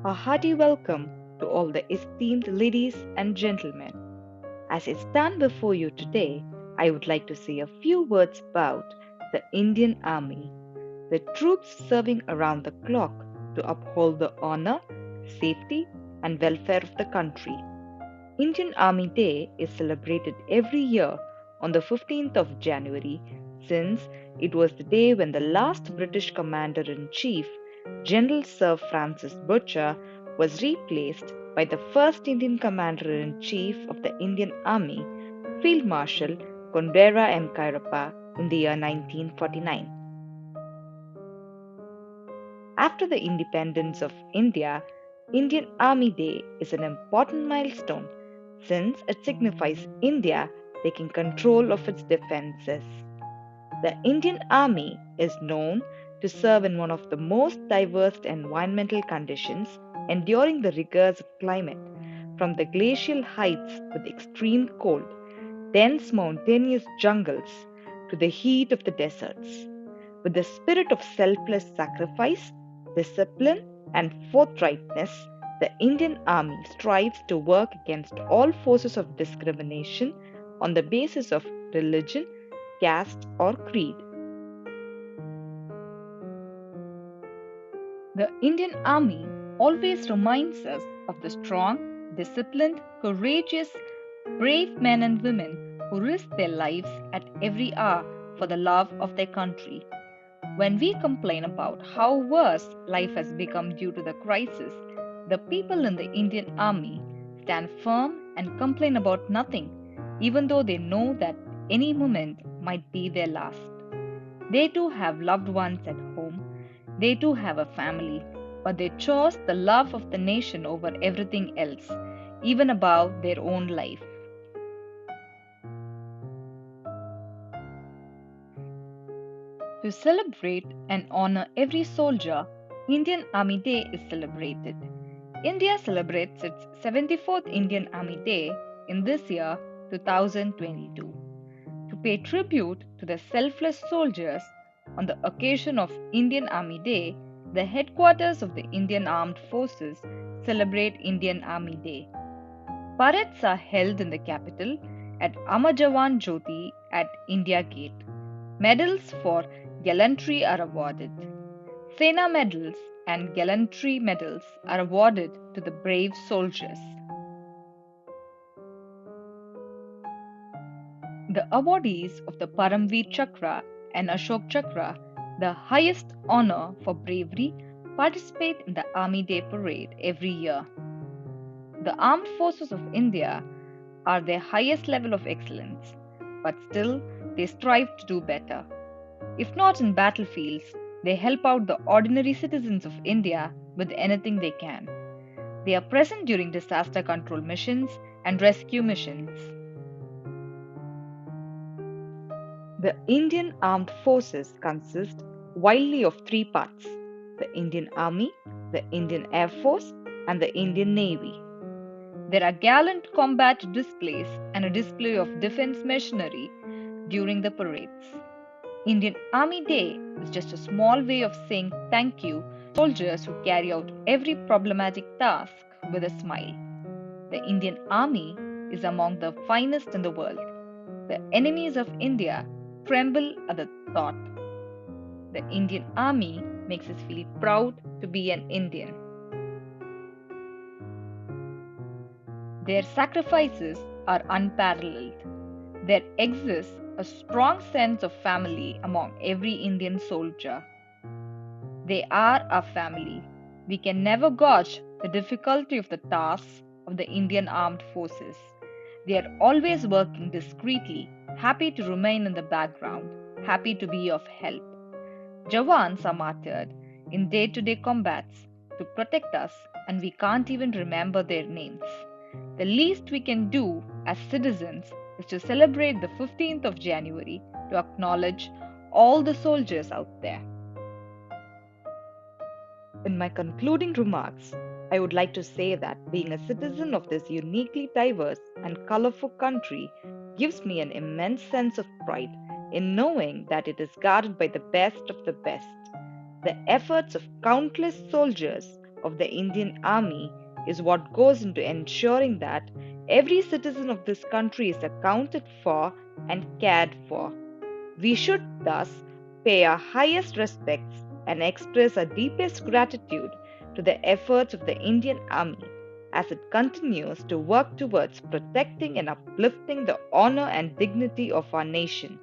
A hearty welcome to all the esteemed ladies and gentlemen. As I stand before you today, I would like to say a few words about the Indian Army, the troops serving around the clock to uphold the honor, safety, and welfare of the country. Indian Army Day is celebrated every year on the 15th of January since it was the day when the last British Commander in Chief, General Sir Francis Butcher, was replaced by the first Indian Commander in Chief of the Indian Army, Field Marshal Kodandera M. in the year 1949. After the independence of India, Indian Army Day is an important milestone since it signifies India taking control of its defenses. The Indian Army is known to serve in one of the most diverse environmental conditions, enduring the rigors of climate, from the glacial heights with extreme cold, dense mountainous jungles, to the heat of the deserts. With the spirit of selfless sacrifice, discipline, and forthrightness, the Indian Army strives to work against all forces of discrimination on the basis of religion, caste, or creed. The Indian Army always reminds us of the strong, disciplined, courageous, brave men and women who risk their lives at every hour for the love of their country. When we complain about how worse life has become due to the crisis, the people in the Indian Army stand firm and complain about nothing, even though they know that any moment might be their last. They too have loved ones at home, they too have a family, but they chose the love of the nation over everything else, even above their own life. To celebrate and honor every soldier, Indian Army Day is celebrated. India celebrates its 74th Indian Army Day in this year 2022. To pay tribute to the selfless soldiers, on the occasion of Indian Army Day, the headquarters of the Indian Armed Forces celebrate Indian Army Day. Parades are held in the capital at Amar Jawan Jyoti at India Gate. Medals for gallantry are awarded. Sena medals and gallantry medals are awarded to the brave soldiers. The awardees of the Paramveer Chakra and Ashok Chakra, the highest honor for bravery, participate in the Army Day parade every year. The armed forces of India are their highest level of excellence, but still they strive to do better. If not in battlefields, they help out the ordinary citizens of India with anything they can. They are present during disaster control missions and rescue missions. The Indian Armed Forces consist widely of three parts: the Indian Army, the Indian Air Force, and the Indian Navy. There are gallant combat displays and a display of defense machinery during the parades. Indian Army Day is just a small way of saying thank you to soldiers who carry out every problematic task with a smile. The Indian Army is among the finest in the world. The enemies of India tremble at the thought. The Indian Army makes us feel proud to be an Indian. Their sacrifices are unparalleled. There exists a strong sense of family among every Indian soldier. They are our family. We can never gauge the difficulty of the tasks of the Indian Armed Forces. They are always working discreetly, happy to remain in the background, happy to be of help. Jawans are martyred in day to day combats to protect us, and we can't even remember their names. The least we can do as citizens is to celebrate the 15th of January to acknowledge all the soldiers out there. In my concluding remarks, I would like to say that being a citizen of this uniquely diverse and colorful country gives me an immense sense of pride in knowing that it is guarded by the best of the best. The efforts of countless soldiers of the Indian Army is what goes into ensuring that every citizen of this country is accounted for and cared for. We should thus pay our highest respects and express our deepest gratitude to the efforts of the Indian Army as it continues to work towards protecting and uplifting the honor and dignity of our nation.